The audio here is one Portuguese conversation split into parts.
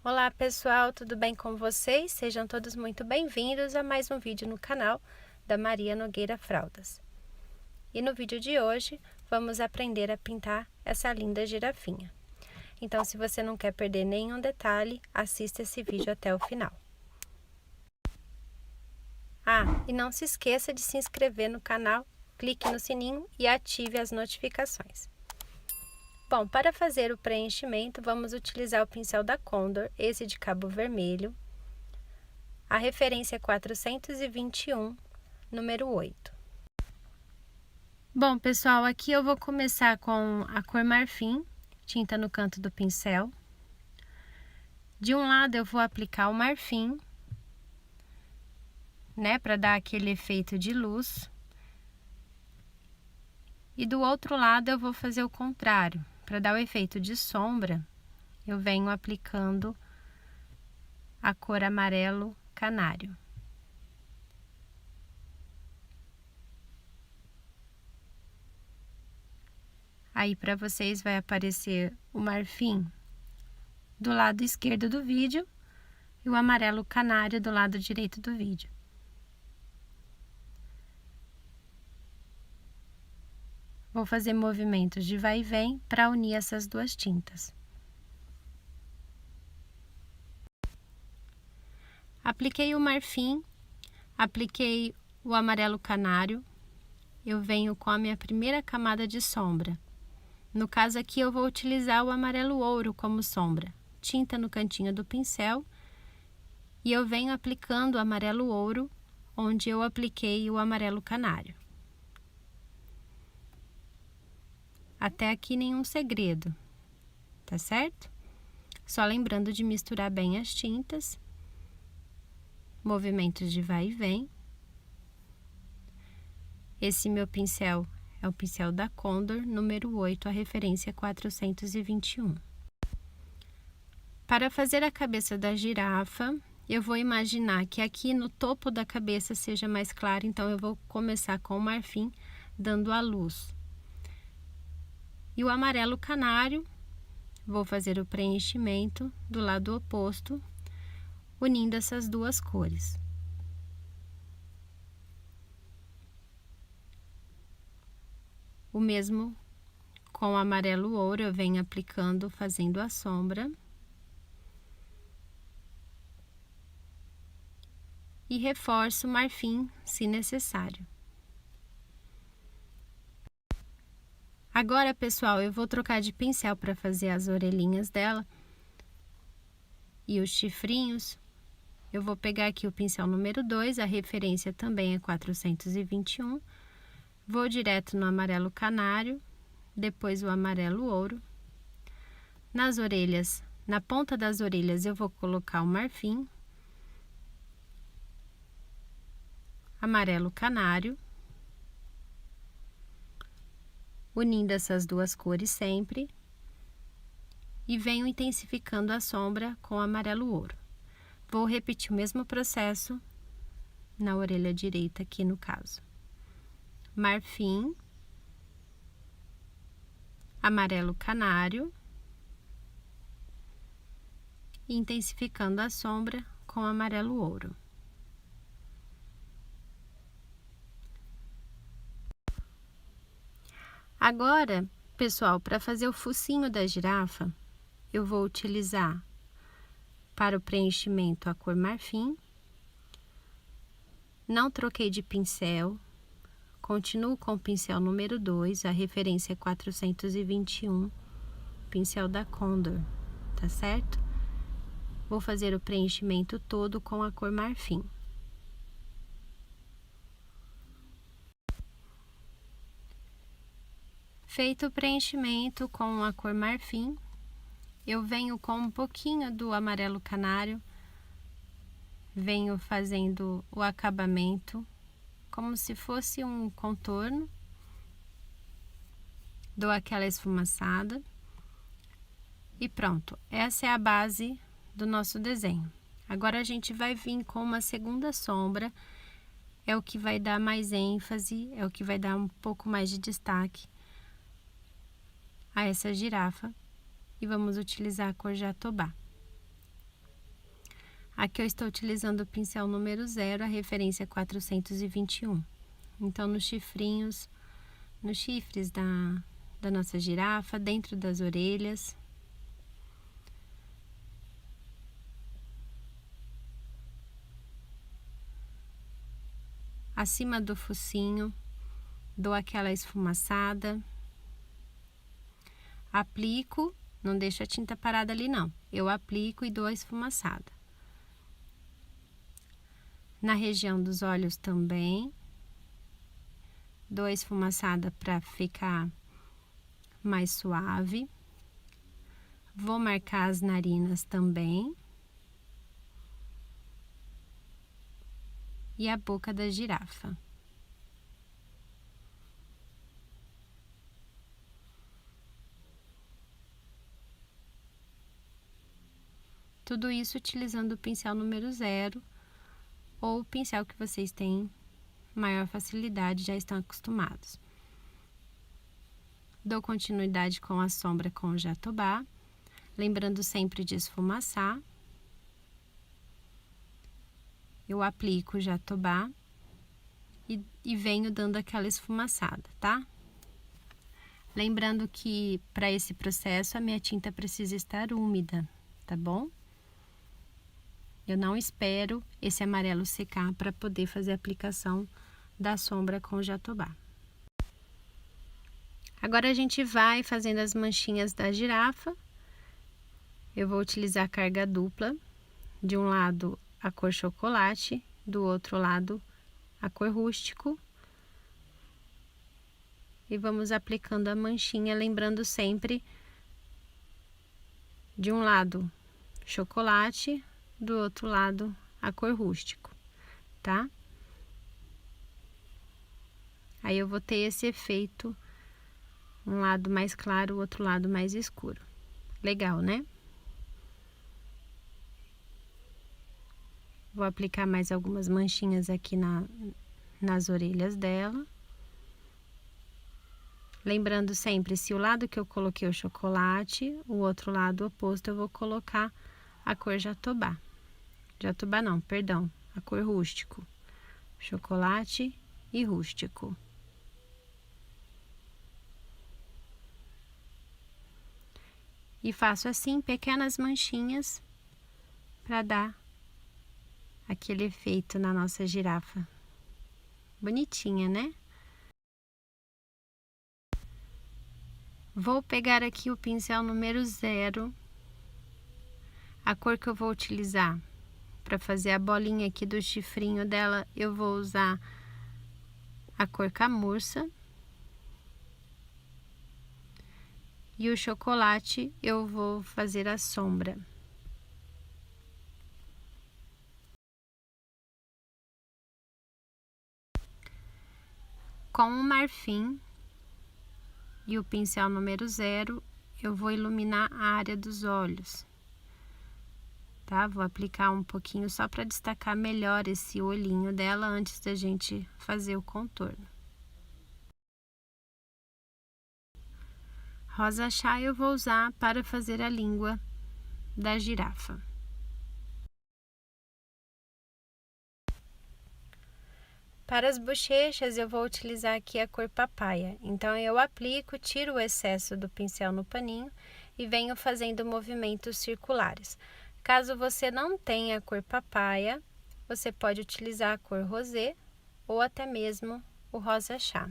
Olá pessoal, tudo bem com vocês? Sejam todos muito bem-vindos a mais um vídeo no canal da Maria Nogueira Fraldas. E no vídeo de hoje vamos aprender a pintar essa linda girafinha. Então, se você não quer perder nenhum detalhe, assista esse vídeo até o final. Ah, e não se esqueça de se inscrever no canal, clique no sininho e ative as notificações. Bom, para fazer o preenchimento, vamos utilizar o pincel da Condor, esse de cabo vermelho. A referência é 421, número 8. Bom, pessoal, aqui eu vou começar com a cor marfim, tinta no canto do pincel. De um lado eu vou aplicar o marfim, né, para dar aquele efeito de luz. E do outro lado eu vou fazer o contrário. Para dar o efeito de sombra, eu venho aplicando a cor amarelo canário. Aí para vocês vai aparecer o marfim do lado esquerdo do vídeo e o amarelo canário do lado direito do vídeo. Vou fazer movimentos de vai e vem para unir essas duas tintas. Apliquei o marfim, apliquei o amarelo canário, eu venho com a minha primeira camada de sombra. No caso aqui eu vou utilizar o amarelo ouro como sombra, tinta no cantinho do pincel, e eu venho aplicando o amarelo ouro onde eu apliquei o amarelo canário. Até aqui nenhum segredo, tá certo? Só lembrando de misturar bem as tintas, movimentos de vai e vem. Esse meu pincel é o pincel da Condor, número 8, a referência é 421. Para fazer a cabeça da girafa, eu vou imaginar que aqui no topo da cabeça seja mais claro, então eu vou começar com o marfim, dando a luz. E o amarelo canário, vou fazer o preenchimento do lado oposto, unindo essas duas cores. O mesmo com o amarelo ouro, eu venho aplicando, fazendo a sombra. E reforço o marfim, se necessário. Agora, pessoal, eu vou trocar de pincel para fazer as orelhinhas dela e os chifrinhos. Eu vou pegar aqui o pincel número 2, a referência também é 421. Vou direto no amarelo canário, depois o amarelo ouro. Nas orelhas, na ponta das orelhas, eu vou colocar o marfim, amarelo canário, unindo essas duas cores sempre, e venho intensificando a sombra com amarelo ouro. Vou repetir o mesmo processo na orelha direita aqui no caso. Marfim, amarelo canário, e intensificando a sombra com amarelo ouro. Agora, pessoal, para fazer o focinho da girafa, eu vou utilizar para o preenchimento a cor marfim. Não troquei de pincel, continuo com o pincel número 2, a referência é 421, pincel da Condor, tá certo? Vou fazer o preenchimento todo com a cor marfim. Feito o preenchimento com a cor marfim, eu venho com um pouquinho do amarelo canário, venho fazendo o acabamento como se fosse um contorno, dou aquela esfumaçada e pronto. Essa é a base do nosso desenho. Agora a gente vai vir com uma segunda sombra, é o que vai dar mais ênfase, é o que vai dar um pouco mais de destaque a essa girafa, e vamos utilizar a cor Jatobá. Aqui eu estou utilizando o pincel número 0, a referência 421. Então, nos chifrinhos, nos chifres da nossa girafa, dentro das orelhas. Acima do focinho, dou aquela esfumaçada. Aplico, não deixo a tinta parada ali não. Eu aplico e dou a esfumaçada. Na região dos olhos também. Dou a esfumaçada para ficar mais suave. Vou marcar as narinas também. E a boca da girafa. Tudo isso utilizando o pincel número 0 ou o pincel que vocês têm maior facilidade, já estão acostumados. Dou continuidade com a sombra com o Jatobá, lembrando sempre de esfumaçar. Eu aplico o Jatobá e venho dando aquela esfumaçada, tá? Lembrando que para esse processo a minha tinta precisa estar úmida, tá bom? Eu não espero esse amarelo secar para poder fazer a aplicação da sombra com o Jatobá. Agora a gente vai fazendo as manchinhas da girafa. Eu vou utilizar carga dupla, de um lado a cor chocolate, do outro lado a cor rústico. E vamos aplicando a manchinha, lembrando sempre de um lado chocolate, do outro lado a cor rústico, tá? Aí eu vou ter esse efeito, um lado mais claro, o outro lado mais escuro. Legal, né? Vou aplicar mais algumas manchinhas aqui nas orelhas dela. Lembrando sempre, se o lado que eu coloquei o chocolate, o outro lado oposto eu vou colocar a cor Jatobá. Jatobá não, perdão, a cor rústico. Chocolate e rústico. E faço assim pequenas manchinhas para dar aquele efeito na nossa girafa. Bonitinha, né? Vou pegar aqui o pincel número 0. A cor que eu vou utilizar para fazer a bolinha aqui do chifrinho dela, eu vou usar a cor camurça. E o chocolate eu vou fazer a sombra. Com o marfim e o pincel número 0, eu vou iluminar a área dos olhos, tá? Vou aplicar um pouquinho só para destacar melhor esse olhinho dela antes da gente fazer o contorno. Rosa chá eu vou usar para fazer a língua da girafa. Para as bochechas, eu vou utilizar aqui a cor papaya. Então, eu aplico, tiro o excesso do pincel no paninho e venho fazendo movimentos circulares. Caso você não tenha a cor papaya, você pode utilizar a cor rosé ou até mesmo o rosa chá.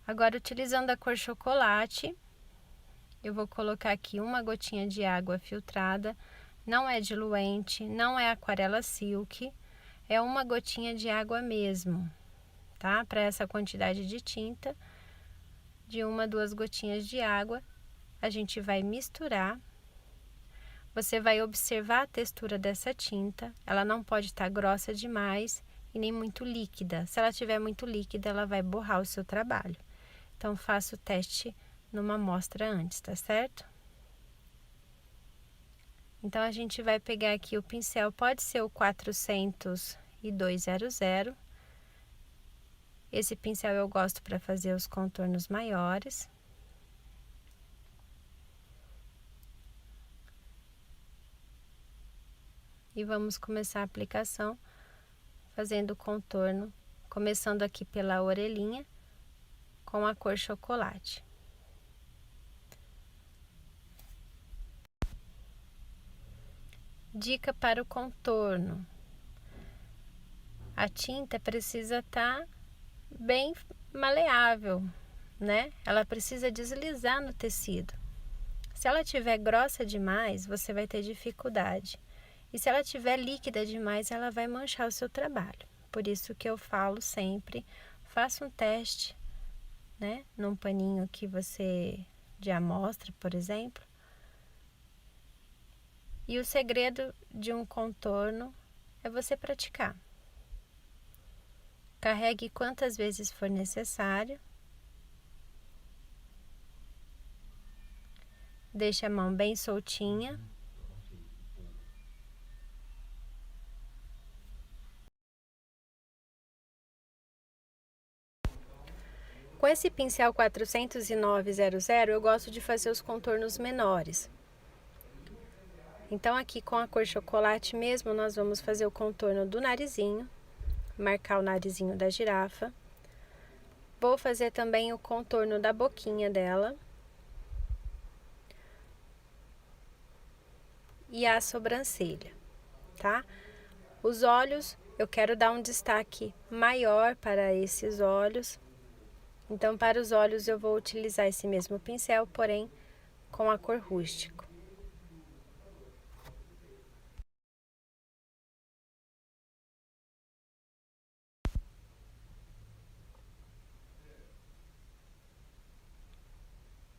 Agora, utilizando a cor chocolate, eu vou colocar aqui uma gotinha de água filtrada, não é diluente, não é aquarela silk, é uma gotinha de água mesmo, tá? Para essa quantidade de tinta, de 1 a 2 gotinhas de água, a gente vai misturar. Você vai observar a textura dessa tinta, ela não pode estar grossa demais e nem muito líquida. Se ela estiver muito líquida, ela vai borrar o seu trabalho. Então, faça o teste numa amostra antes, tá certo? Então, a gente vai pegar aqui o pincel, pode ser o 40200. Esse pincel eu gosto para fazer os contornos maiores. E vamos começar a aplicação fazendo o contorno, começando aqui pela orelhinha com a cor chocolate. Dica para o contorno: a tinta precisa estar bem maleável, né? Ela precisa deslizar no tecido. Se ela estiver grossa demais, você vai ter dificuldade. E se ela estiver líquida demais, ela vai manchar o seu trabalho. Por isso que eu falo sempre, faça um teste, né? Num paninho que você de amostra, por exemplo. E o segredo de um contorno é você praticar. Carregue quantas vezes for necessário. Deixe a mão bem soltinha. Com esse pincel 40900, eu gosto de fazer os contornos menores. Então, aqui com a cor chocolate mesmo, nós vamos fazer o contorno do narizinho, marcar o narizinho da girafa. Vou fazer também o contorno da boquinha dela. E a sobrancelha, tá? Os olhos, eu quero dar um destaque maior para esses olhos. Então, para os olhos eu vou utilizar esse mesmo pincel, porém com a cor rústico.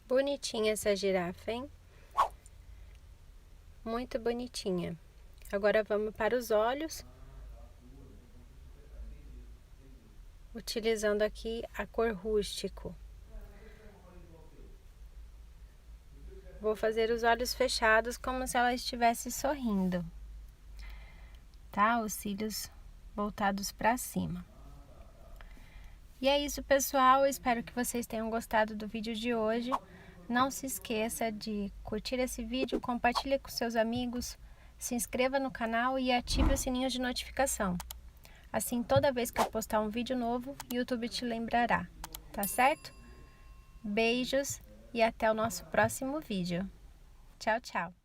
Bonitinha essa girafa, hein? Muito bonitinha. Agora vamos para os olhos. Utilizando aqui a cor rústico. Vou fazer os olhos fechados como se ela estivesse sorrindo, tá? Os cílios voltados para cima. E é isso, pessoal. Eu espero que vocês tenham gostado do vídeo de hoje. Não se esqueça de curtir esse vídeo, compartilhe com seus amigos, se inscreva no canal e ative o sininho de notificação. Assim, toda vez que eu postar um vídeo novo, o YouTube te lembrará, tá certo? Beijos e até o nosso próximo vídeo. Tchau, tchau!